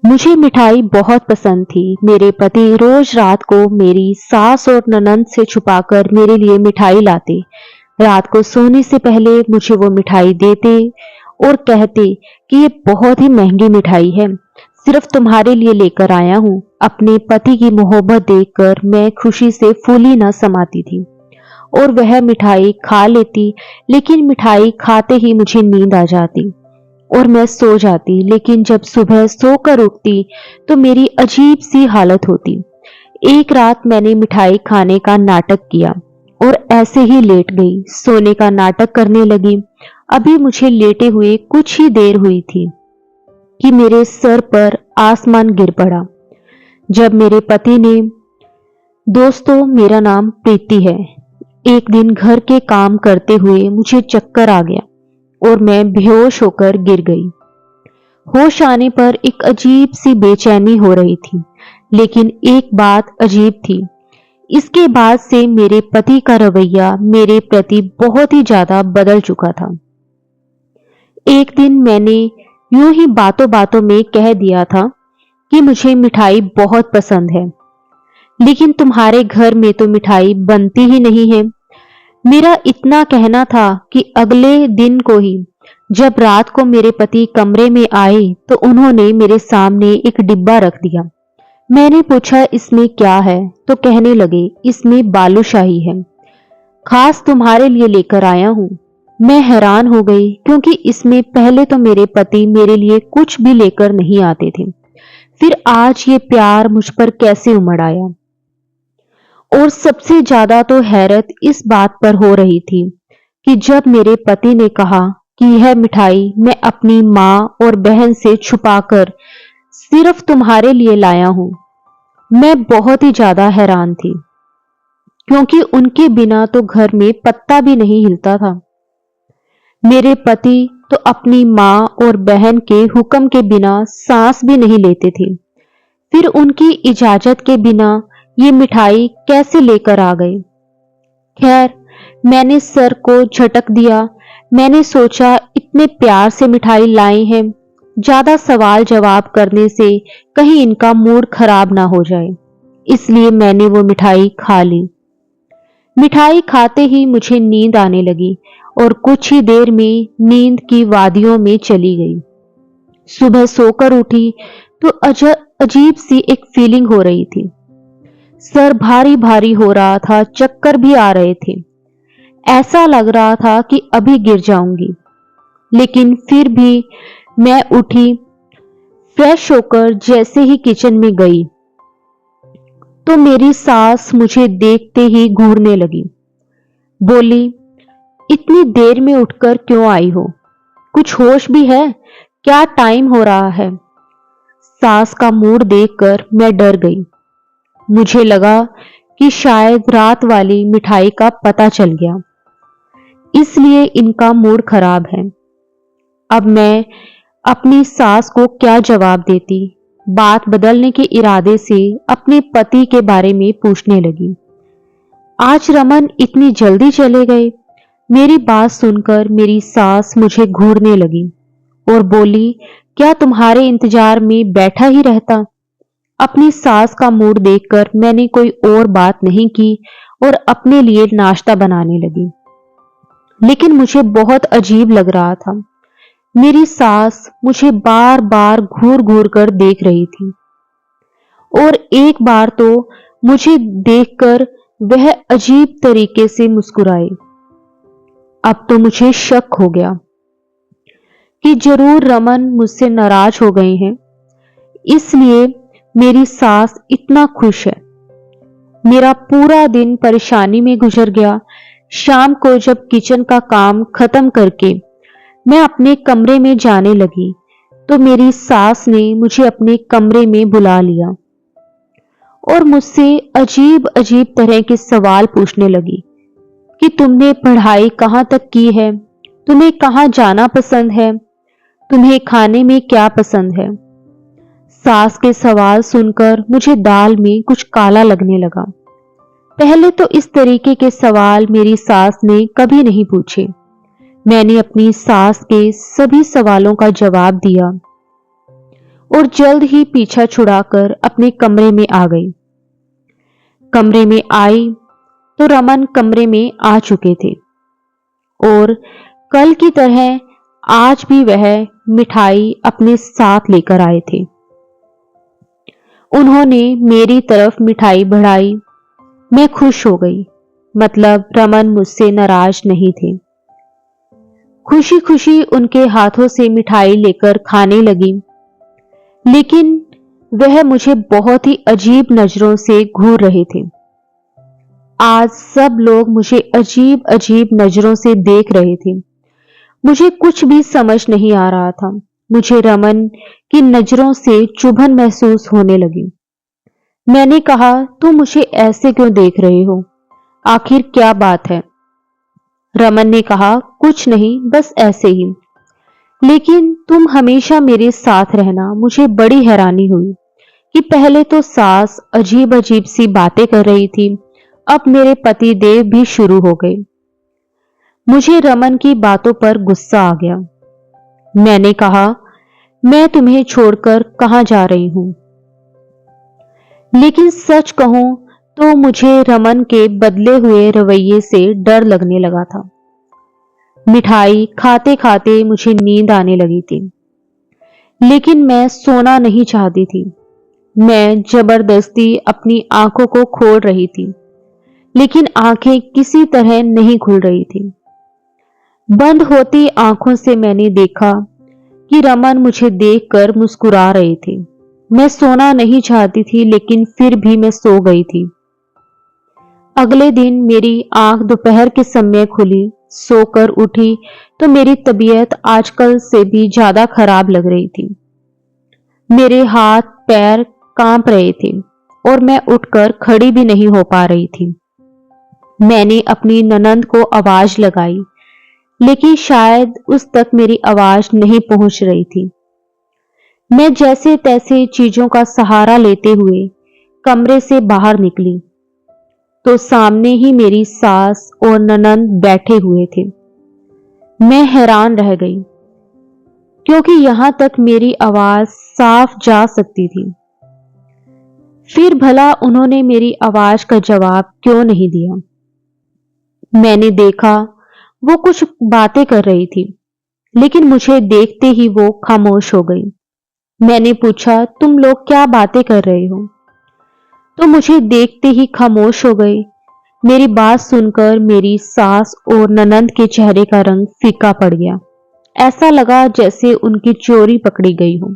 मुझे मिठाई बहुत पसंद थी। मेरे पति रोज रात को मेरी सास और ननंद से छुपाकर मेरे लिए मिठाई लाते। रात को सोने से पहले मुझे वो मिठाई देते और कहते कि ये बहुत ही महंगी मिठाई है, सिर्फ तुम्हारे लिए लेकर आया हूँ। अपने पति की मोहब्बत देखकर मैं खुशी से फूली न समाती थी और वह मिठाई खा लेती, लेकिन मिठाई खाते ही मुझे नींद आ जाती और मैं सो जाती। लेकिन जब सुबह सोकर उठती तो मेरी अजीब सी हालत होती। एक रात मैंने मिठाई खाने का नाटक किया और ऐसे ही लेट गई। सोने का नाटक करने लगी। अभी मुझे लेटे हुए कुछ ही देर हुई थी कि मेरे सर पर आसमान गिर पड़ा। जब मेरे पति ने, दोस्तों मेरा नाम प्रीति है, एक दिन घर के काम करते हुए मुझे चक्कर आ गया और मैं बेहोश होकर गिर गई। होश आने पर एक अजीब सी बेचैनी हो रही थी, लेकिन एक बात अजीब थी। इसके बाद से मेरे पति का रवैया मेरे प्रति बहुत ही ज्यादा बदल चुका था। एक दिन मैंने यूं ही बातों बातों में कह दिया था कि मुझे मिठाई बहुत पसंद है, लेकिन तुम्हारे घर में तो मिठाई बनती ही नहीं है। मेरा इतना कहना था कि अगले दिन को ही जब रात को मेरे पति कमरे में आए तो उन्होंने मेरे सामने एक डिब्बा रख दिया। मैंने पूछा इसमें क्या है, तो कहने लगे इसमें बालूशाही है, खास तुम्हारे लिए लेकर आया हूं। मैं हैरान हो गई क्योंकि इसमें पहले तो मेरे पति मेरे लिए कुछ भी लेकर नहीं आते थे, फिर आज ये प्यार मुझ पर कैसे उमड़ आया। और सबसे ज्यादा तो हैरत इस बात पर हो रही थी कि जब मेरे पति ने कहा कि यह मिठाई मैं अपनी माँ और बहन से छुपाकर सिर्फ तुम्हारे लिए लाया हूं, मैं बहुत ही ज्यादा हैरान थी क्योंकि उनके बिना तो घर में पत्ता भी नहीं हिलता था। मेरे पति तो अपनी माँ और बहन के हुक्म के बिना सांस भी नहीं लेते थे, फिर उनकी इजाजत के बिना ये मिठाई कैसे लेकर आ गए। खैर, मैंने सर को झटक दिया। मैंने सोचा इतने प्यार से मिठाई लाई है, ज्यादा सवाल जवाब करने से कहीं इनका मूड खराब ना हो जाए, इसलिए मैंने वो मिठाई खा ली। मिठाई खाते ही मुझे नींद आने लगी और कुछ ही देर में नींद की वादियों में चली गई। सुबह सोकर उठी तो अजीब सी एक फीलिंग हो रही थी। सर भारी भारी हो रहा था, चक्कर भी आ रहे थे। ऐसा लग रहा था कि अभी गिर जाऊंगी, लेकिन फिर भी मैं उठी। फ्रेश होकर जैसे ही किचन में गई तो मेरी सास मुझे देखते ही घूरने लगी। बोली, इतनी देर में उठकर क्यों आई हो? कुछ होश भी है? क्या टाइम हो रहा है? सास का मूड देखकर मैं डर गई। मुझे लगा कि शायद रात वाली मिठाई का पता चल गया, इसलिए इनका मूड खराब है। अब मैं अपनी सास को क्या जवाब देती? बात बदलने के इरादे से अपने पति के बारे में पूछने लगी। आज रमन इतनी जल्दी चले गए? मेरी बात सुनकर मेरी सास मुझे घूरने लगी और बोली, क्या तुम्हारे इंतजार में बैठा ही रहता? अपनी सास का मूड देखकर मैंने कोई और बात नहीं की और अपने लिए नाश्ता बनाने लगी, लेकिन मुझे बहुत अजीब लग रहा था। मेरी सास मुझे बार बार घूर घूर कर देख रही थी और एक बार तो मुझे देखकर वह अजीब तरीके से मुस्कुराई। अब तो मुझे शक हो गया कि जरूर रमन मुझसे नाराज हो गए हैं, इसलिए मेरी सास इतना खुश है। मेरा पूरा दिन परेशानी में गुजर गया। शाम को जब किचन का काम खत्म करके मैं अपने कमरे में जाने लगी तो मेरी सास ने मुझे अपने कमरे में बुला लिया और मुझसे अजीब अजीब तरह के सवाल पूछने लगी कि तुमने पढ़ाई कहाँ तक की है, तुम्हें कहाँ जाना पसंद है, तुम्हें खाने में क्या पसंद है। सास के सवाल सुनकर मुझे दाल में कुछ काला लगने लगा। पहले तो इस तरीके के सवाल मेरी सास ने कभी नहीं पूछे। मैंने अपनी सास के सभी सवालों का जवाब दिया और जल्द ही पीछा छुड़ाकर अपने कमरे में आ गई। कमरे में आई तो रमन कमरे में आ चुके थे और कल की तरह आज भी वह मिठाई अपने साथ लेकर आए थे। उन्होंने मेरी तरफ मिठाई बढ़ाई। मैं खुश हो गई, मतलब रमन मुझसे नाराज नहीं थे। खुशी खुशी उनके हाथों से मिठाई लेकर खाने लगी, लेकिन वह मुझे बहुत ही अजीब नजरों से घूर रहे थे। आज सब लोग मुझे अजीब अजीब नजरों से देख रहे थे। मुझे कुछ भी समझ नहीं आ रहा था। मुझे रमन की नजरों से चुभन महसूस होने लगी। मैंने कहा, तुम मुझे ऐसे क्यों देख रहे हो? आखिर क्या बात है? रमन ने कहा, कुछ नहीं, बस ऐसे ही। लेकिन तुम हमेशा मेरे साथ रहना। मुझे बड़ी हैरानी हुई कि पहले तो सास अजीब अजीब सी बातें कर रही थी, अब मेरे पति देव भी शुरू हो गए। मुझे रमन की बातों पर गुस्सा आ गया। मैंने कहा, मैं तुम्हें छोड़कर कहां जा रही हूं? लेकिन सच कहूं तो मुझे रमन के बदले हुए रवैये से डर लगने लगा था। मिठाई खाते खाते मुझे नींद आने लगी थी, लेकिन मैं सोना नहीं चाहती थी। मैं जबरदस्ती अपनी आंखों को खोल रही थी, लेकिन आंखें किसी तरह नहीं खुल रही थी। बंद होती आंखों से मैंने देखा कि रमन मुझे देखकर मुस्कुरा रहे थे। मैं सोना नहीं चाहती थी, लेकिन फिर भी मैं सो गई थी। अगले दिन मेरी आंख दोपहर के समय खुली। सोकर उठी तो मेरी तबीयत आजकल से भी ज्यादा खराब लग रही थी। मेरे हाथ पैर कांप रहे थे और मैं उठकर खड़ी भी नहीं हो पा रही थी। मैंने अपनी ननंद को आवाज लगाई, लेकिन शायद उस तक मेरी आवाज नहीं पहुंच रही थी। मैं जैसे तैसे चीजों का सहारा लेते हुए कमरे से बाहर निकली तो सामने ही मेरी सास और ननंद बैठे हुए थे। मैं हैरान रह गई, क्योंकि यहां तक मेरी आवाज साफ जा सकती थी। फिर भला उन्होंने मेरी आवाज का जवाब क्यों नहीं दिया? मैंने देखा वो कुछ बातें कर रही थी, लेकिन मुझे देखते ही वो खामोश हो गई। मैंने पूछा, तुम लोग क्या बातें कर रहे हो? तो मुझे देखते ही खामोश हो गई। मेरी बात सुनकर मेरी सास और ननंद के चेहरे का रंग फीका पड़ गया। ऐसा लगा जैसे उनकी चोरी पकड़ी गई हो।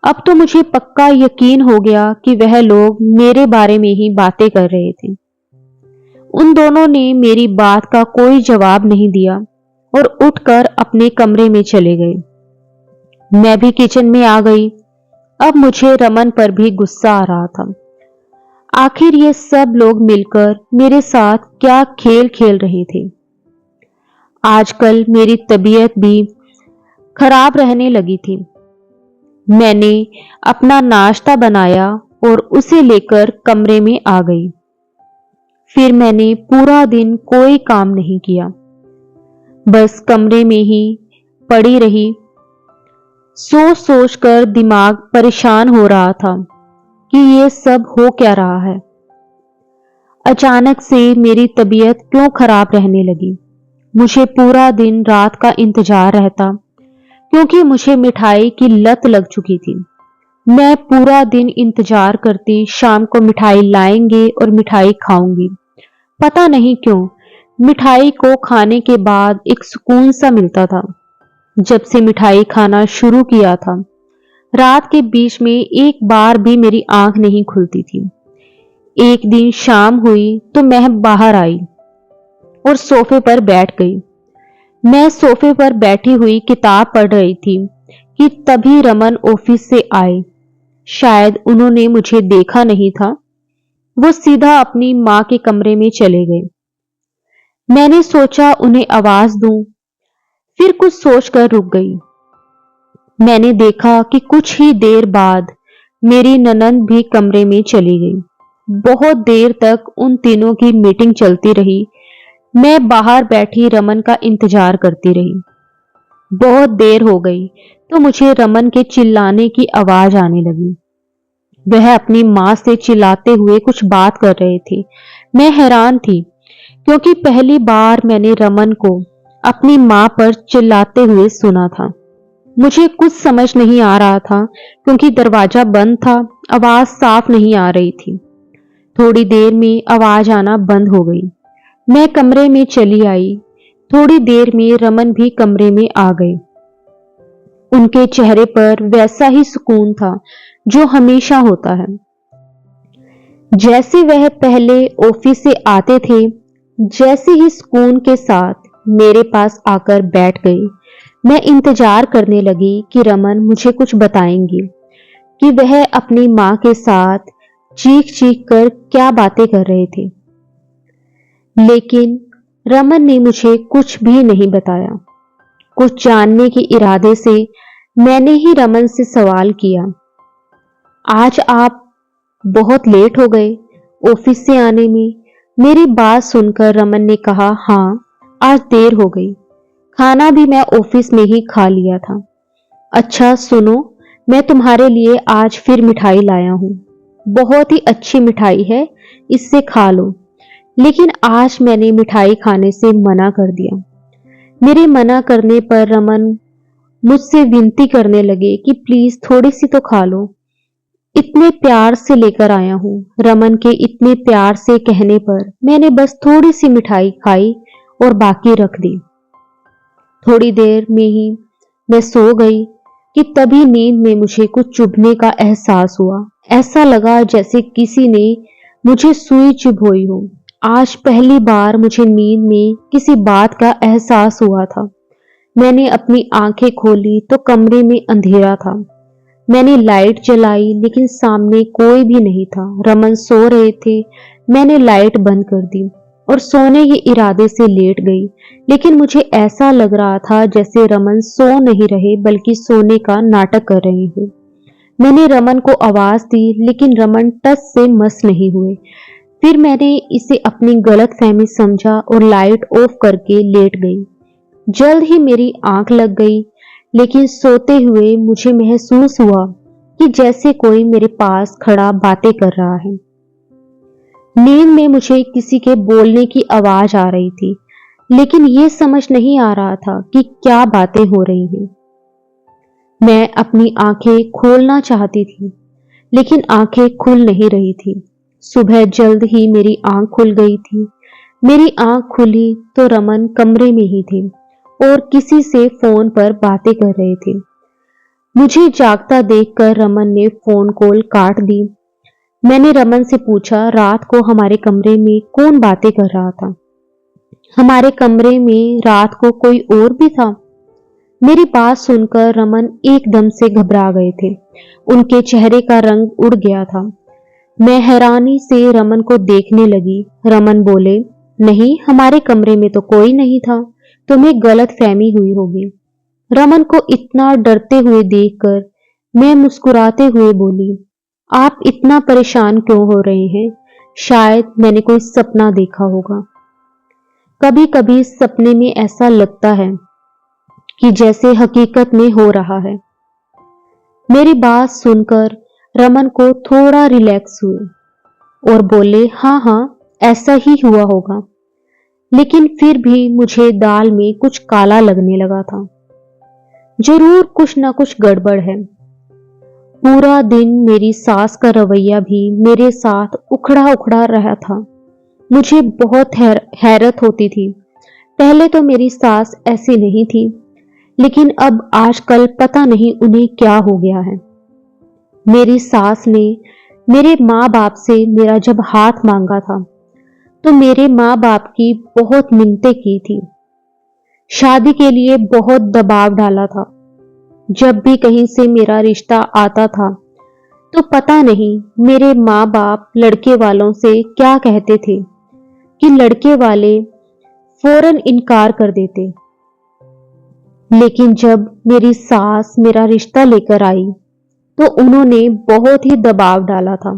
अब तो मुझे पक्का यकीन हो गया कि वह लोग मेरे बारे में ही बातें कर रहे थे। उन दोनों ने मेरी बात का कोई जवाब नहीं दिया और उठकर अपने कमरे में चले गए। मैं भी किचन में आ गई। अब मुझे रमन पर भी गुस्सा आ रहा था। आखिर ये सब लोग मिलकर मेरे साथ क्या खेल खेल रहे थे? आजकल मेरी तबीयत भी खराब रहने लगी थी। मैंने अपना नाश्ता बनाया और उसे लेकर कमरे में आ गई। फिर मैंने पूरा दिन कोई काम नहीं किया, बस कमरे में ही पड़ी रही। सोच सोच कर दिमाग परेशान हो रहा था कि ये सब हो क्या रहा है। अचानक से मेरी तबीयत क्यों खराब रहने लगी? मुझे पूरा दिन रात का इंतजार रहता, क्योंकि मुझे मिठाई की लत लग चुकी थी। मैं पूरा दिन इंतजार करती, शाम को मिठाई लाएंगे और मिठाई खाऊंगी। पता नहीं क्यों मिठाई को खाने के बाद एक सुकून सा मिलता था। जब से मिठाई खाना शुरू किया था, रात के बीच में एक बार भी मेरी आंख नहीं खुलती थी। एक दिन शाम हुई तो मैं बाहर आई और सोफे पर बैठ गई। मैं सोफे पर बैठी हुई किताब पढ़ रही थी कि तभी रमन ऑफिस से आए। शायद उन्होंने मुझे देखा नहीं था। वो सीधा अपनी मां के कमरे में चले गए। मैंने सोचा उन्हें आवाज दूं, फिर कुछ सोचकर रुक गई। मैंने देखा कि कुछ ही देर बाद मेरी ननंद भी कमरे में चली गई। बहुत देर तक उन तीनों की मीटिंग चलती रही। मैं बाहर बैठी रमन का इंतजार करती रही। बहुत देर हो गई तो मुझे रमन के चिल्लाने की आवाज आने लगी। वह अपनी माँ से चिल्लाते हुए कुछ बात कर रहे थे। मैं हैरान थी क्योंकि पहली बार मैंने रमन को अपनी माँ पर चिल्लाते हुए सुना था। मुझे कुछ समझ नहीं आ रहा था क्योंकि दरवाजा बंद था, आवाज साफ नहीं आ रही थी। थोड़ी देर में आवाज आना बंद हो गई। मैं कमरे में चली आई। थोड़ी देर में रमन भी कमरे में आ गए। उनके चेहरे पर वैसा ही सुकून था जो हमेशा होता है। जैसे वह पहले ऑफिस से आते थे, जैसे ही सुकून के साथ मेरे पास आकर बैठ गए। मैं इंतजार करने लगी कि रमन मुझे कुछ बताएंगे कि वह अपनी माँ के साथ चीख चीख कर क्या बातें कर रहे थे। लेकिन रमन ने मुझे कुछ भी नहीं बताया। कुछ जानने के इरादे से मैंने ही रमन से सवाल किया, आज आप बहुत लेट हो गए ऑफिस से आने में। मेरी बात सुनकर रमन ने कहा, हाँ आज देर हो गई, खाना भी मैं ऑफिस में ही खा लिया था। अच्छा सुनो, मैं तुम्हारे लिए आज फिर मिठाई लाया हूँ। बहुत ही अच्छी मिठाई है, इससे खा लो। लेकिन आज मैंने मिठाई खाने से मना कर दिया। मेरे मना करने पर रमन मुझसे विनती करने लगे कि प्लीज थोड़ी सी तो खा लो। इतने प्यार से लेकर आया हूँ। रमन के इतने प्यार से कहने पर मैंने बस थोड़ी सी मिठाई खाई और बाकी रख दी। थोड़ी देर में ही मैं सो गई कि तभी नींद में मुझे कुछ चुभने का एहसास हुआ। ऐसा लगा जैसे किसी ने मुझे सुई चुभोई हो। आज पहली बार मुझे नींद में किसी बात का एहसास हुआ था। मैंने अपनी आंखें खोली तो कमरे में अंधेरा था। मैंने लाइट जलाई लेकिन सामने कोई भी नहीं था। रमन सो रहे थे। मैंने लाइट बंद कर दी और सोने के इरादे से लेट गई। लेकिन मुझे ऐसा लग रहा था जैसे रमन सो नहीं रहे बल्कि सोने का नाटक कर रहे हैं। मैंने रमन को आवाज दी लेकिन रमन टस से मस नहीं हुए। फिर मैंने इसे अपनी गलत फहमी समझा और लाइट ऑफ करके लेट गई। जल्द ही मेरी आंख लग गई, लेकिन सोते हुए मुझे महसूस हुआ कि जैसे कोई मेरे पास खड़ा बातें कर रहा है। नींद में मुझे किसी के बोलने की आवाज आ रही थी, लेकिन ये समझ नहीं आ रहा था कि क्या बातें हो रही हैं। मैं अपनी आंखें खोलना चाहती थी, लेकिन आंखें खुल नहीं रही थी। सुबह जल्द ही मेरी आंख खुल गई थी। मेरी आंख खुली तो रमन कमरे में ही थे और किसी से फोन पर बातें कर रहे थे। मुझे जागता देखकर रमन ने फोन कॉल काट दी। मैंने रमन से पूछा, रात को हमारे कमरे में कौन बातें कर रहा था? हमारे कमरे में रात को कोई और भी था? मेरी बात सुनकर रमन एकदम से घबरा गए थे। उनके चेहरे का रंग उड़ गया था। मैं हैरानी से रमन को देखने लगी। रमन बोले, नहीं हमारे कमरे में तो कोई नहीं था, तुम्हें गलत फहमी हुई होगी। रमन को इतना डरते हुए देखकर मैं मुस्कुराते हुए बोली, आप इतना परेशान क्यों हो रहे हैं? शायद मैंने कोई सपना देखा होगा। कभी कभी सपने में ऐसा लगता है कि जैसे हकीकत में हो रहा है। मेरी बात सुनकर रमन को थोड़ा रिलैक्स हुए और बोले, हाँ हाँ ऐसा ही हुआ होगा। लेकिन फिर भी मुझे दाल में कुछ काला लगने लगा था। जरूर कुछ ना कुछ गड़बड़ है। पूरा दिन मेरी सास का रवैया भी मेरे साथ उखड़ा उखड़ा रहा था। मुझे बहुत हैरत होती थी। पहले तो मेरी सास ऐसी नहीं थी, लेकिन अब आजकल पता नहीं उन्हें क्या हो गया है। मेरी सास ने मेरे माँ बाप से मेरा जब हाथ मांगा था तो मेरे माँ बाप की बहुत मिन्नतें की थी। शादी के लिए बहुत दबाव डाला था। जब भी कहीं से मेरा रिश्ता आता था तो पता नहीं मेरे माँ बाप लड़के वालों से क्या कहते थे कि लड़के वाले फौरन इनकार कर देते। लेकिन जब मेरी सास मेरा रिश्ता लेकर आई तो उन्होंने बहुत ही दबाव डाला था।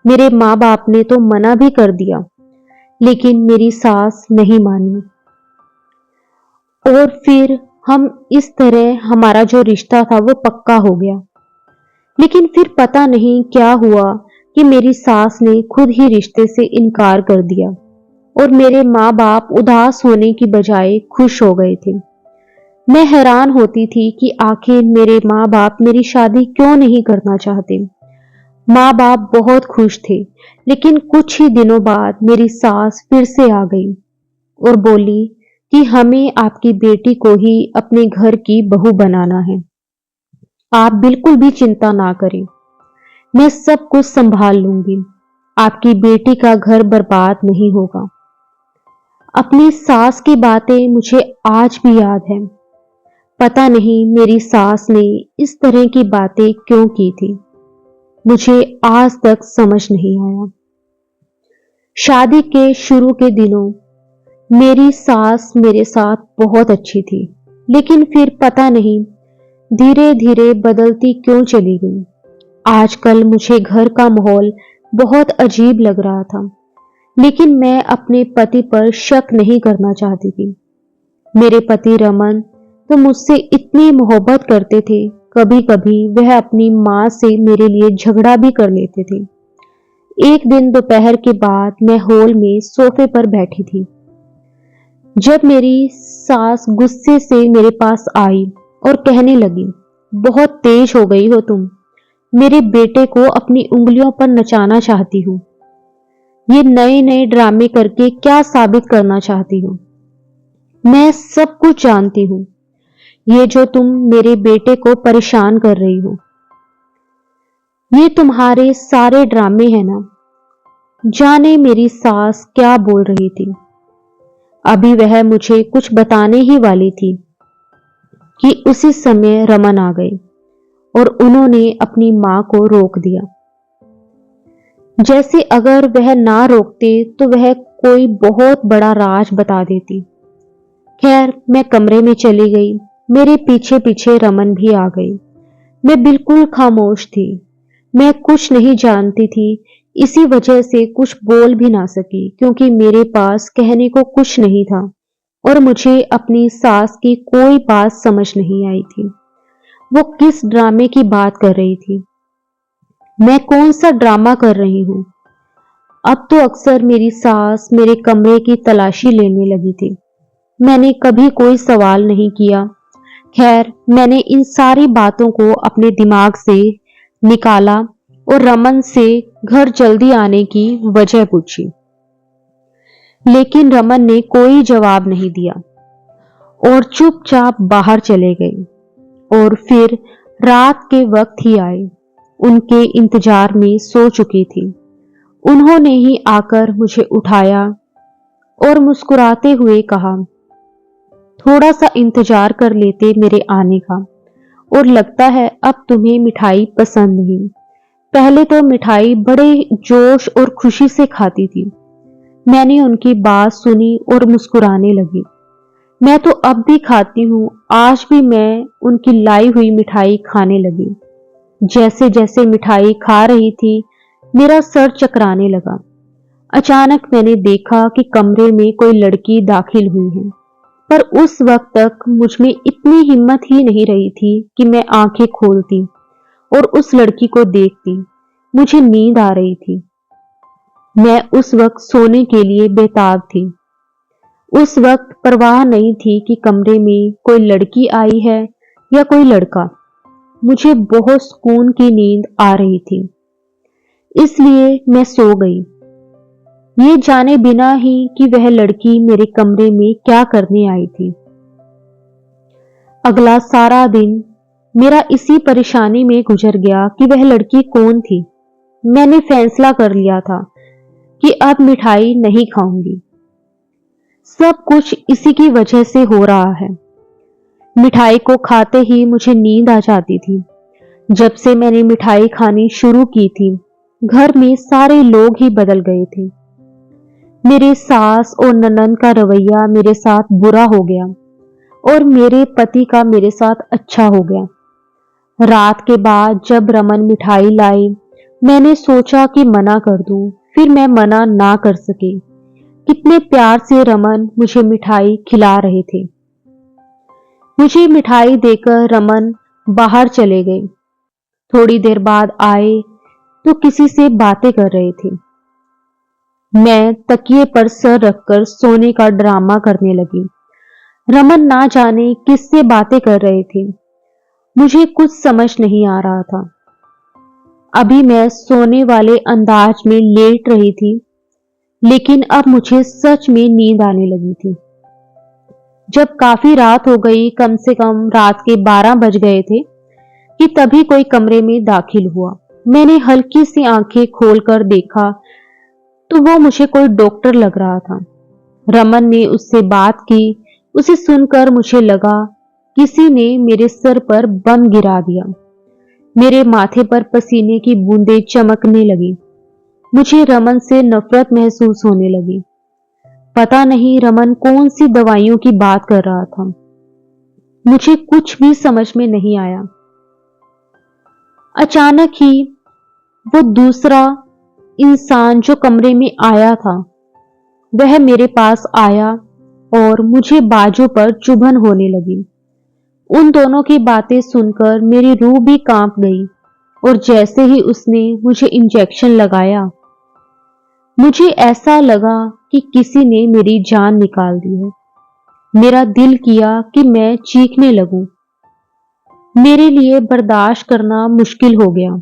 मेरे माँ बाप ने तो मना भी कर दिया, लेकिन मेरी सास नहीं मानी और फिर हम इस तरह हमारा जो रिश्ता था वो पक्का हो गया। लेकिन फिर पता नहीं क्या हुआ कि मेरी सास ने खुद ही रिश्ते से इनकार कर दिया और मेरे माँ बाप उदास होने की बजाय खुश हो गए थे। मैं हैरान होती थी कि आखिर मेरे माँ बाप मेरी शादी क्यों नहीं करना चाहते। माँ बाप बहुत खुश थे, लेकिन कुछ ही दिनों बाद मेरी सास फिर से आ गई और बोली कि हमें आपकी बेटी को ही अपने घर की बहू बनाना है। आप बिल्कुल भी चिंता ना करें, मैं सब कुछ संभाल लूंगी। आपकी बेटी का घर बर्बाद नहीं होगा। अपनी सास की बातें मुझे आज भी याद है। पता नहीं मेरी सास ने इस तरह की बातें क्यों की थी, मुझे आज तक समझ नहीं आया। शादी के शुरू के दिनों मेरी सास मेरे साथ बहुत अच्छी थी, लेकिन फिर पता नहीं धीरे धीरे बदलती क्यों चली गई। आजकल मुझे घर का माहौल बहुत अजीब लग रहा था, लेकिन मैं अपने पति पर शक नहीं करना चाहती थी। मेरे पति रमन तो मुझसे इतनी मोहब्बत करते थे, कभी कभी वह अपनी माँ से मेरे लिए झगड़ा भी कर लेते थे। एक दिन दोपहर के बाद मैं हॉल में सोफे पर बैठी थी, जब मेरी सास गुस्से से मेरे पास आई और कहने लगी, बहुत तेज हो गई हो तुम, मेरे बेटे को अपनी उंगलियों पर नचाना चाहती हो। ये नए नए ड्रामे करके क्या साबित करना चाहती हो? मैं सब कुछ जानती हूँ। ये जो तुम मेरे बेटे को परेशान कर रही हो, ये तुम्हारे सारे ड्रामे हैं ना। जाने मेरी सास क्या बोल रही थी। अभी वह मुझे कुछ बताने ही वाली थी कि उसी समय रमन आ गए और उन्होंने अपनी मां को रोक दिया। जैसे अगर वह ना रोकते तो वह कोई बहुत बड़ा राज बता देती। खैर, मैं कमरे में चली गई। मेरे पीछे पीछे रमन भी आ गई। मैं बिल्कुल खामोश थी। मैं कुछ नहीं जानती थी, इसी वजह से कुछ बोल भी ना सकी, क्योंकि मेरे पास कहने को कुछ नहीं था और मुझे अपनी सास की कोई बात समझ नहीं आई थी। वो किस ड्रामे की बात कर रही थी? मैं कौन सा ड्रामा कर रही हूँ? अब तो अक्सर मेरी सास मेरे कमरे की तलाशी लेने लगी थी। मैंने कभी कोई सवाल नहीं किया। खैर, मैंने इन सारी बातों को अपने दिमाग से निकाला और रमन से घर जल्दी आने की वजह पूछी, लेकिन रमन ने कोई जवाब नहीं दिया और चुपचाप बाहर चले गए। और फिर रात के वक्त ही आए। उनके इंतजार में सो चुकी थी। उन्होंने ही आकर मुझे उठाया और मुस्कुराते हुए कहा, थोड़ा सा इंतजार कर लेते मेरे आने का, और लगता है अब तुम्हें मिठाई पसंद नहीं। पहले तो मिठाई बड़े जोश और खुशी से खाती थी। मैंने उनकी बात सुनी और मुस्कुराने लगी। मैं तो अब भी खाती हूँ। आज भी मैं उनकी लाई हुई मिठाई खाने लगी। जैसे जैसे मिठाई खा रही थी, मेरा सर चकराने लगा। अचानक मैंने देखा कि कमरे में कोई लड़की दाखिल हुई है, पर उस वक्त तक मुझ में इतनी हिम्मत ही नहीं रही थी कि मैं आंखें खोलती और उस लड़की को देखती। मुझे नींद आ रही थी। मैं उस वक्त सोने के लिए बेताब थी। उस वक्त परवाह नहीं थी कि कमरे में कोई लड़की आई है या कोई लड़का। मुझे बहुत सुकून की नींद आ रही थी, इसलिए मैं सो गई, ये जाने बिना ही कि वह लड़की मेरे कमरे में क्या करने आई थी। अगला सारा दिन मेरा इसी परेशानी में गुजर गया कि वह लड़की कौन थी। मैंने फैसला कर लिया था कि अब मिठाई नहीं खाऊंगी। सब कुछ इसी की वजह से हो रहा है। मिठाई को खाते ही मुझे नींद आ जाती थी। जब से मैंने मिठाई खानी शुरू की थी, घर में सारे लोग ही बदल गए थे। मेरे सास और ननद का रवैया मेरे साथ बुरा हो गया और मेरे पति का मेरे साथ अच्छा हो गया। रात के बाद जब रमन मिठाई लाए, मैंने सोचा कि मना कर दूं, फिर मैं मना ना कर सकी। कितने प्यार से रमन मुझे मिठाई खिला रहे थे। मुझे मिठाई देकर रमन बाहर चले गए। थोड़ी देर बाद आए तो किसी से बातें कर रहे थे। मैं तकिए पर सर रखकर सोने का ड्रामा करने लगी। रमन ना जाने किससे बातें कर रहे थे। मुझे कुछ समझ नहीं आ रहा था। अभी मैं सोने वाले अंदाज में लेट रही थी, लेकिन अब मुझे सच में नींद आने लगी थी। जब काफी रात हो गई, कम से कम रात के 12 बज गए थे, कि तभी कोई कमरे में दाखिल हुआ। मैंने हल्की सी आंखें खोलकर देखा तो वो मुझे कोई डॉक्टर लग रहा था। रमन ने उससे बात की। उसे सुनकर मुझे लगा किसी ने मेरे सर पर बम गिरा दिया। मेरे माथे पर पसीने की बूंदें चमकने लगी। मुझे रमन से नफरत महसूस होने लगी। पता नहीं रमन कौन सी दवाइयों की बात कर रहा था। मुझे कुछ भी समझ में नहीं आया। अचानक ही वो दूसरा इंसान जो कमरे में आया था, वह मेरे पास आया और मुझे बाजू पर चुभन होने लगी। उन दोनों की बातें सुनकर मेरी रूह भी कांप गई और जैसे ही उसने मुझे इंजेक्शन लगाया, मुझे ऐसा लगा कि किसी ने मेरी जान निकाल दी है। मेरा दिल किया कि मैं चीखने लगूं। मेरे लिए बर्दाश्त करना मुश्किल हो गया।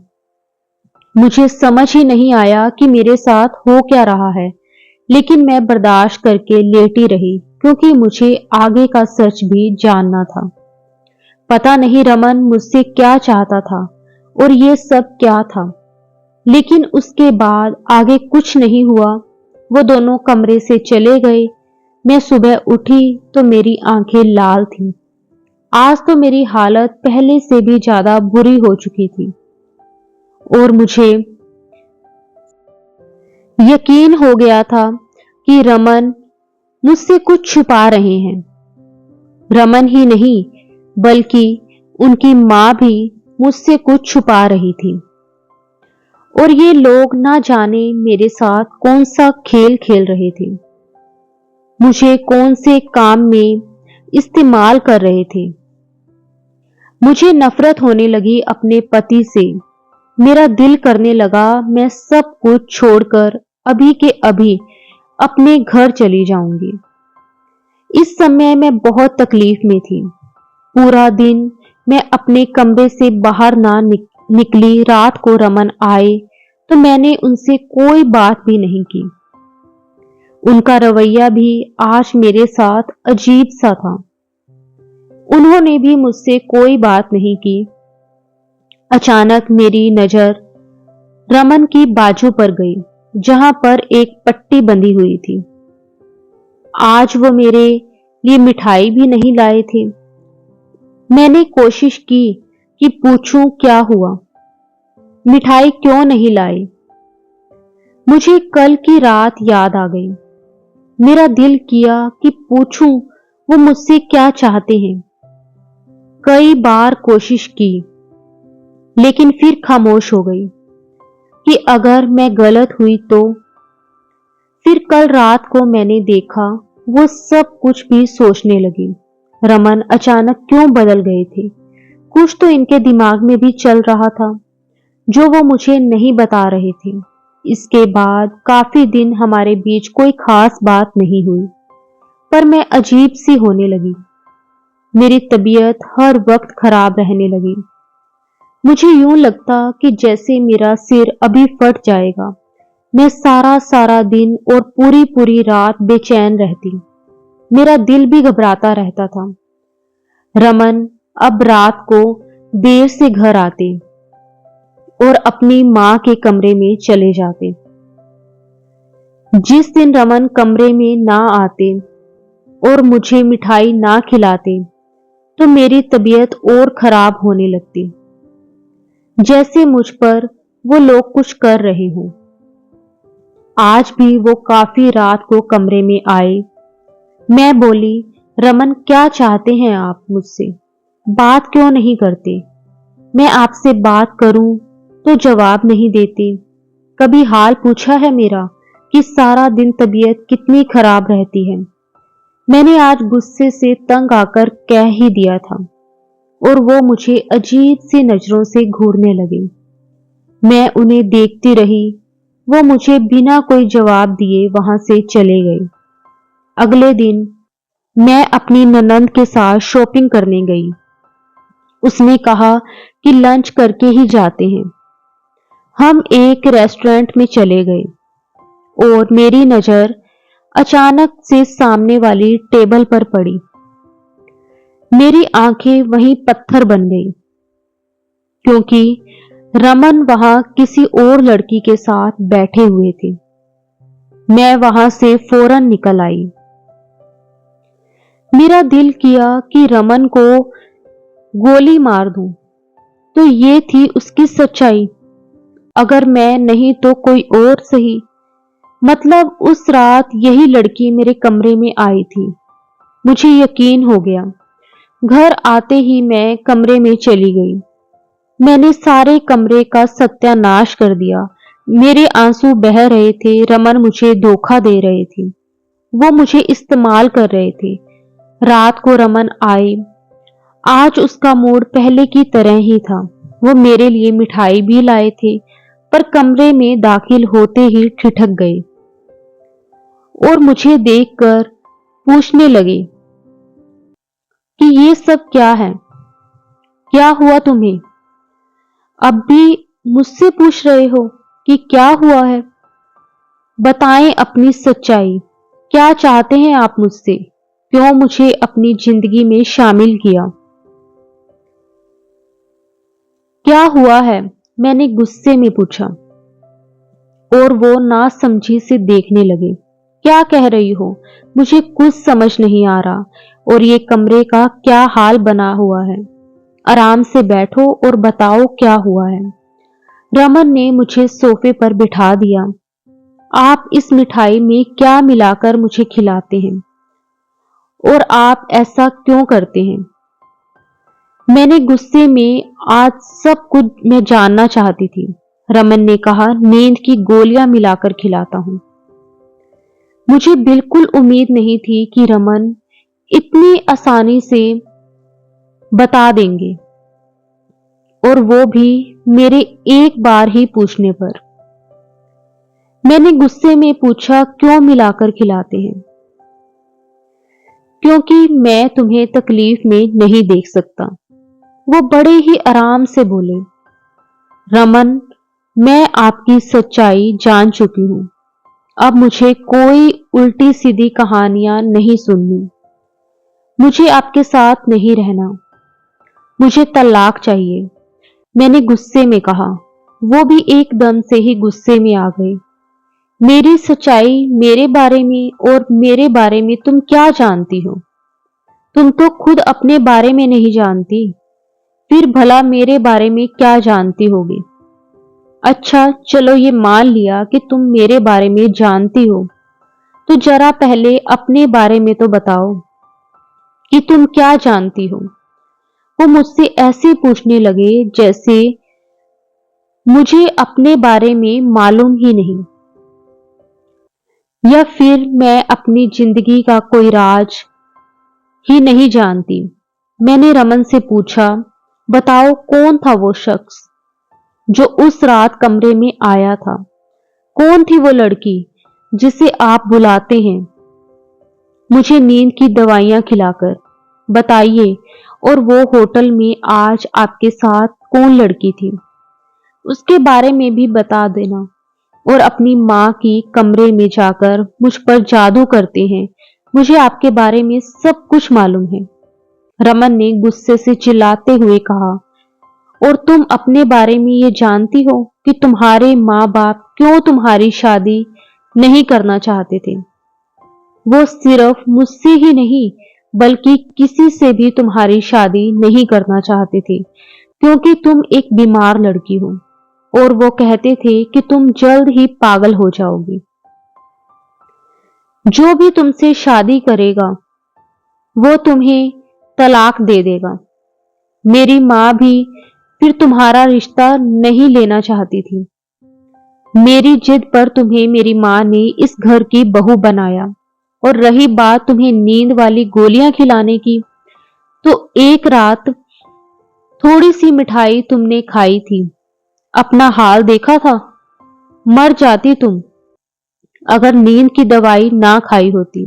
मुझे समझ ही नहीं आया कि मेरे साथ हो क्या रहा है, लेकिन मैं बर्दाश्त करके लेटी रही क्योंकि मुझे आगे का सच भी जानना था। पता नहीं रमन मुझसे क्या चाहता था और ये सब क्या था, लेकिन उसके बाद आगे कुछ नहीं हुआ। वो दोनों कमरे से चले गए। मैं सुबह उठी तो मेरी आंखें लाल थीं। आज तो मेरी हालत पहले से भी ज्यादा बुरी हो चुकी थी और मुझे यकीन हो गया था कि रमन मुझसे कुछ छुपा रहे हैं। रमन ही नहीं बल्कि उनकी मां भी मुझसे कुछ छुपा रही थी और ये लोग ना जाने मेरे साथ कौन सा खेल खेल रहे थे। मुझे कौन से काम में इस्तेमाल कर रहे थे। मुझे नफरत होने लगी अपने पति से। मेरा दिल करने लगा मैं सब कुछ छोड़कर अभी के अभी अपने घर चली जाऊंगी। इस समय मैं बहुत तकलीफ में थी। पूरा दिन मैं अपने कमरे से बाहर ना निकली। रात को रमन आए तो मैंने उनसे कोई बात भी नहीं की। उनका रवैया भी आज मेरे साथ अजीब सा था। उन्होंने भी मुझसे कोई बात नहीं की। अचानक मेरी नजर रमन की बाजू पर गई, जहां पर एक पट्टी बंधी हुई थी। आज वो मेरे लिए मिठाई भी नहीं लाए थे। मैंने कोशिश की कि पूछूं क्या हुआ, मिठाई क्यों नहीं लाई। मुझे कल की रात याद आ गई। मेरा दिल किया कि पूछूं वो मुझसे क्या चाहते हैं। कई बार कोशिश की, लेकिन फिर खामोश हो गई कि अगर मैं गलत हुई तो। फिर कल रात को मैंने देखा वो सब कुछ भी सोचने लगी। रमन अचानक क्यों बदल गए थे। कुछ तो इनके दिमाग में भी चल रहा था जो वो मुझे नहीं बता रहे थे। इसके बाद काफी दिन हमारे बीच कोई खास बात नहीं हुई, पर मैं अजीब सी होने लगी। मेरी तबीयत हर वक्त खराब रहने लगी। मुझे यूं लगता कि जैसे मेरा सिर अभी फट जाएगा। मैं सारा सारा दिन और पूरी पूरी रात बेचैन रहती। मेरा दिल भी घबराता रहता था। रमन अब रात को देर से घर आते और अपनी मां के कमरे में चले जाते। जिस दिन रमन कमरे में ना आते और मुझे मिठाई ना खिलाते तो मेरी तबीयत और खराब होने लगती, जैसे मुझ पर वो लोग कुछ कर रहे हों। आज भी वो काफी रात को कमरे में आए। मैं बोली, रमन क्या चाहते हैं आप मुझसे? बात क्यों नहीं करते? मैं आपसे बात करूं तो जवाब नहीं देते। कभी हाल पूछा है मेरा कि सारा दिन तबीयत कितनी खराब रहती है? मैंने आज गुस्से से तंग आकर कह ही दिया था और वो मुझे अजीब सी नजरों से घूरने लगे। मैं उन्हें देखती रही। वो मुझे बिना कोई जवाब दिए वहां से चले गए। अगले दिन मैं अपनी ननंद के साथ शॉपिंग करने गई। उसने कहा कि लंच करके ही जाते हैं। हम एक रेस्टोरेंट में चले गए और मेरी नजर अचानक से सामने वाली टेबल पर पड़ी। मेरी आंखें वहीं पत्थर बन गई क्योंकि रमन वहां किसी और लड़की के साथ बैठे हुए थे। मैं वहां से फौरन निकल आई। मेरा दिल किया कि रमन को गोली मार दूं, तो ये थी उसकी सच्चाई। अगर मैं नहीं तो कोई और सही। मतलब उस रात यही लड़की मेरे कमरे में आई थी। मुझे यकीन हो गया। घर आते ही मैं कमरे में चली गई। मैंने सारे कमरे का सत्यानाश कर दिया। मेरे आंसू बह रहे थे। रमन मुझे धोखा दे रहे थे। वो मुझे इस्तेमाल कर रहे थे। रात को रमन आए। आज उसका मूड पहले की तरह ही था। वो मेरे लिए मिठाई भी लाए थे, पर कमरे में दाखिल होते ही ठिठक गए और मुझे देखकर पूछने लगे कि ये सब क्या है, क्या हुआ तुम्हें? अब भी मुझसे पूछ रहे हो कि क्या हुआ है? बताएं अपनी सच्चाई। क्या चाहते हैं आप मुझसे? क्यों मुझे अपनी जिंदगी में शामिल किया? क्या हुआ है? मैंने गुस्से में पूछा और वो नासमझी से देखने लगे। क्या कह रही हो? मुझे कुछ समझ नहीं आ रहा। और ये कमरे का क्या हाल बना हुआ है? आराम से बैठो और बताओ क्या हुआ है। रमन ने मुझे सोफे पर बिठा दिया। आप इस मिठाई में क्या मिलाकर मुझे खिलाते हैं और आप ऐसा क्यों करते हैं? मैंने गुस्से में आज सब कुछ मैं जानना चाहती थी। रमन ने कहा, नींद की गोलियां मिलाकर खिलाता हूं। मुझे बिल्कुल उम्मीद नहीं थी कि रमन इतनी आसानी से बता देंगे, और वो भी मेरे एक बार ही पूछने पर। मैंने गुस्से में पूछा, क्यों मिलाकर खिलाते हैं? क्योंकि मैं तुम्हें तकलीफ में नहीं देख सकता। वो बड़े ही आराम से बोले। रमन, मैं आपकी सच्चाई जान चुकी हूं। अब मुझे कोई उल्टी सीधी कहानियां नहीं सुननी। मुझे आपके साथ नहीं रहना। मुझे तलाक चाहिए। मैंने गुस्से में कहा। वो भी एकदम से ही गुस्से में आ गए। मेरी सच्चाई, मेरे बारे में और मेरे बारे में तुम क्या जानती हो? तुम तो खुद अपने बारे में नहीं जानती, फिर भला मेरे बारे में क्या जानती होगी? अच्छा चलो ये मान लिया कि तुम मेरे बारे में जानती हो, तो जरा पहले अपने बारे में तो बताओ कि तुम क्या जानती हो। वो मुझसे ऐसे पूछने लगे जैसे मुझे अपने बारे में मालूम ही नहीं, या फिर मैं अपनी जिंदगी का कोई राज ही नहीं जानती। मैंने रमन से पूछा, बताओ कौन था वो शख्स जो उस रात कमरे में आया था? कौन थी वो लड़की जिसे आप बुलाते हैं मुझे नींद की दवाइयां खिलाकर? बताइए। और वो होटल में आज आपके साथ कौन लड़की थी, उसके बारे में भी बता देना। और अपनी माँ की कमरे में जाकर मुझ पर जादू करते हैं। मुझे आपके बारे में सब कुछ मालूम है। रमन ने गुस्से से चिल्लाते हुए कहा, और तुम अपने बारे में ये जानती हो कि तुम्हारे माँ बाप क्यों तुम्हारी शादी नहीं करना चाहते थे? वो सिर्फ मुझसे ही नहीं बल्कि किसी से भी तुम्हारी शादी नहीं करना चाहते थे, क्योंकि तुम एक बीमार लड़की हो और वो कहते थे कि तुम जल्द ही पागल हो जाओगी। जो भी तुमसे शादी करेगा वो तुम्हें तलाक दे देगा। मेरी माँ भी फिर तुम्हारा रिश्ता नहीं लेना चाहती थी। मेरी जिद पर तुम्हें मेरी माँ ने इस घर की बहू बनाया। और रही बात तुम्हें नींद वाली गोलियां खिलाने की, तो एक रात थोड़ी सी मिठाई तुमने खाई थी। अपना हाल देखा था? मर जाती तुम अगर नींद की दवाई ना खाई होती।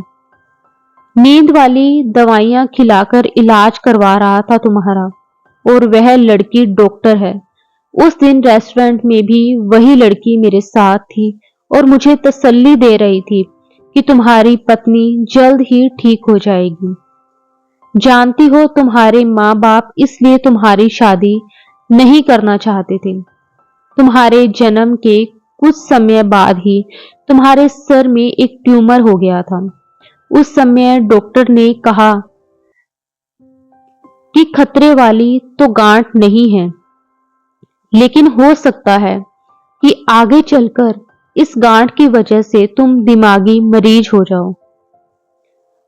नींद वाली दवाइयां खिलाकर इलाज करवा रहा था तुम्हारा, और वह लड़की डॉक्टर है। उस दिन रेस्टोरेंट में भी वही लड़की मेरे साथ थी और मुझे तसल्ली दे रही थी कि तुम्हारी पत्नी जल्द ही ठीक हो जाएगी। जानती हो, तुम्हारे माँ बाप इसलिए तुम्हारी शादी नहीं करना चाहते थे। तुम्हारे जन्म के कुछ समय बाद ही तुम्हारे सर में एक ट्यूमर हो गया था। उस समय डॉक्टर ने कहा कि खतरे वाली तो गांठ नहीं है, लेकिन हो सकता है कि आगे चलकर इस गांठ की वजह से तुम दिमागी मरीज हो जाओ।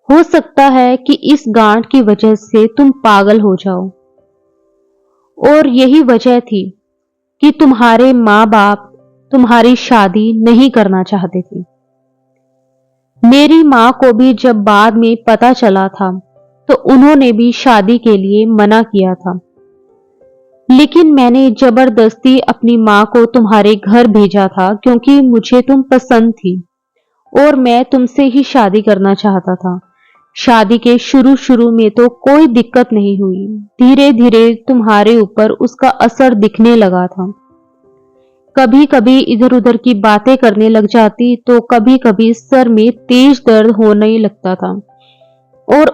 हो सकता है कि इस गांठ की वजह से तुम पागल हो जाओ। और यही वजह थी कि तुम्हारे माँ बाप तुम्हारी शादी नहीं करना चाहते थे। मेरी माँ को भी जब बाद में पता चला था, तो उन्होंने भी शादी के लिए मना किया था। लेकिन मैंने जबरदस्ती अपनी माँ को तुम्हारे घर भेजा था, क्योंकि मुझे तुम पसंद थी और मैं तुमसे ही शादी करना चाहता था। शादी के शुरू शुरू में तो कोई दिक्कत नहीं हुई, धीरे धीरे तुम्हारे ऊपर उसका असर दिखने लगा था। कभी कभी इधर उधर की बातें करने लग जाती, तो कभी कभी सर में तेज दर्द होने लगता था, और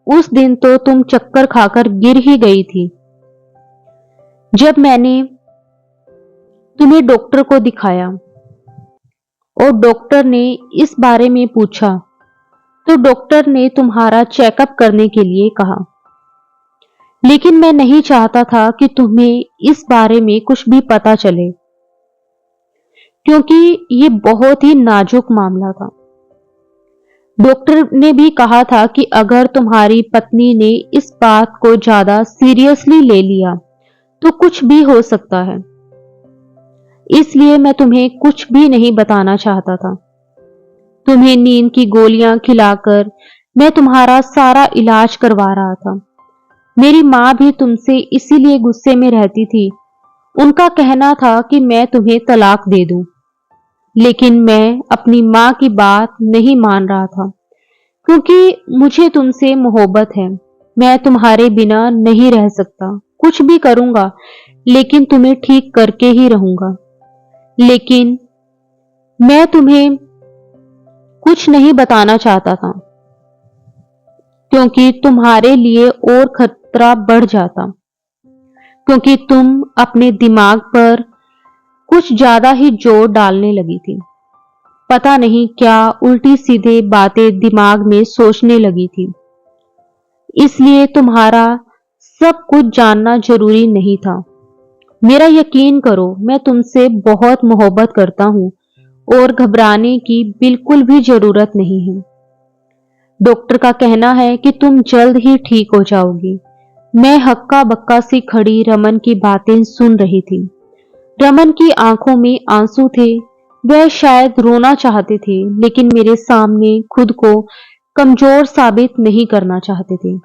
उस दिन तो तुम चक्कर खाकर गिर ही गई थी। जब मैंने तुम्हें डॉक्टर को दिखाया और डॉक्टर ने इस बारे में पूछा, तो डॉक्टर ने तुम्हारा चेकअप करने के लिए कहा। लेकिन मैं नहीं चाहता था कि तुम्हें इस बारे में कुछ भी पता चले, क्योंकि ये बहुत ही नाजुक मामला था। डॉक्टर ने भी कहा था कि अगर तुम्हारी पत्नी ने इस बात को ज्यादा सीरियसली ले लिया तो कुछ भी हो सकता है। इसलिए मैं तुम्हें कुछ भी नहीं बताना चाहता था। तुम्हें नींद की गोलियां खिलाकर मैं तुम्हारा सारा इलाज करवा रहा था। मेरी माँ भी तुमसे इसीलिए गुस्से में रहती थी। उनका कहना था कि मैं तुम्हें तलाक दे दूं, लेकिन मैं अपनी माँ की बात नहीं मान रहा था, क्योंकि मुझे तुमसे मोहब्बत है। मैं तुम्हारे बिना नहीं रह सकता, कुछ भी करूंगा, लेकिन तुम्हें ठीक करके ही रहूंगा। लेकिन मैं तुम्हें कुछ नहीं बताना चाहता था, क्योंकि तुम्हारे लिए और खतरा बढ़ जाता, क्योंकि तुम अपने दिमाग पर कुछ ज्यादा ही जोर डालने लगी थी। पता नहीं क्या उल्टी सीधे बातें दिमाग में सोचने लगी थी। इसलिए तुम्हारा सब कुछ जानना जरूरी नहीं था। मेरा यकीन करो, मैं तुमसे बहुत मोहब्बत करता हूं और घबराने की बिल्कुल भी जरूरत नहीं है। डॉक्टर का कहना है कि तुम जल्द ही ठीक हो जाओगी। मैं हक्का बक्का सी खड़ी रमन की बातें सुन रही थी। रमन की आंखों में आंसू थे। वह शायद रोना चाहते थे, लेकिन मेरे सामने खुद को कमजोर साबित नहीं करना चाहते थे,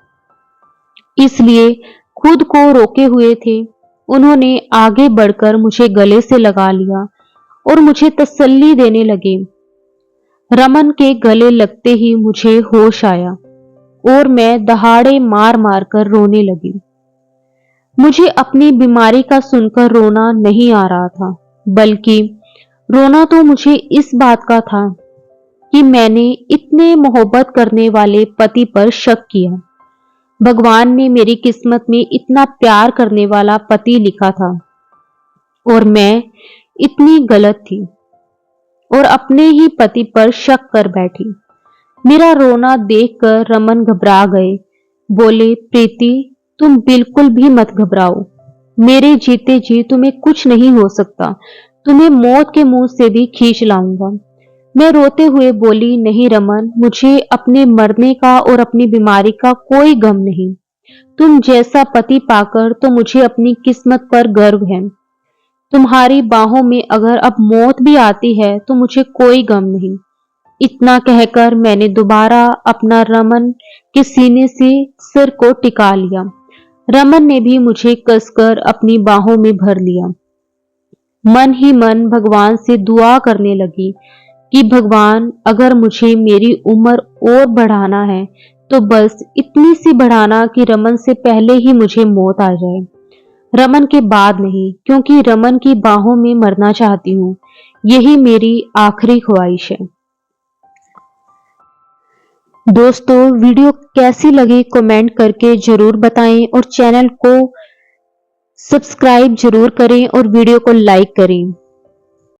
इसलिए खुद को रोके हुए थे। उन्होंने आगे बढ़कर मुझे गले से लगा लिया और मुझे तसल्ली देने लगे। रमन के गले लगते ही मुझे होश आया और मैं दहाड़े मार मार कर रोने लगी। मुझे अपनी बीमारी का सुनकर रोना नहीं आ रहा था, बल्कि रोना तो मुझे इस बात का था कि मैंने इतने मोहब्बत करने वाले पति पर शक किया। भगवान ने मेरी किस्मत में इतना प्यार करने वाला पति लिखा था और मैं इतनी गलत थी और अपने ही पति पर शक कर बैठी। मेरा रोना देखकर रमन घबरा गए। बोले, प्रीति, तुम बिल्कुल भी मत घबराओ। मेरे जीते जी तुम्हें कुछ नहीं हो सकता। तुम्हें मौत के मुंह से भी खींच लाऊंगा। मैं रोते हुए बोली, नहीं रमन, मुझे अपने मरने का और अपनी बीमारी का कोई गम नहीं। तुम जैसा पति पाकर तो मुझे अपनी किस्मत पर गर्व है। तुम्हारी बाहों में अगर अब मौत भी आती है तो मुझे कोई गम नहीं। इतना कहकर मैंने दोबारा अपना रमन के सीने से सिर को टिका लिया। रमन ने भी मुझे कसकर अपनी बाहों में भर लिया। मन ही मन भगवान से दुआ करने लगी कि भगवान, अगर मुझे मेरी उम्र और बढ़ाना है तो बस इतनी सी बढ़ाना कि रमन से पहले ही मुझे मौत आ जाए। रमन के बाद नहीं, क्योंकि रमन की बाहों में मरना चाहती हूँ। यही मेरी आखिरी ख्वाहिश है। दोस्तों, वीडियो कैसी लगी कमेंट करके जरूर बताएं और चैनल को सब्सक्राइब जरूर करें और वीडियो को लाइक करें।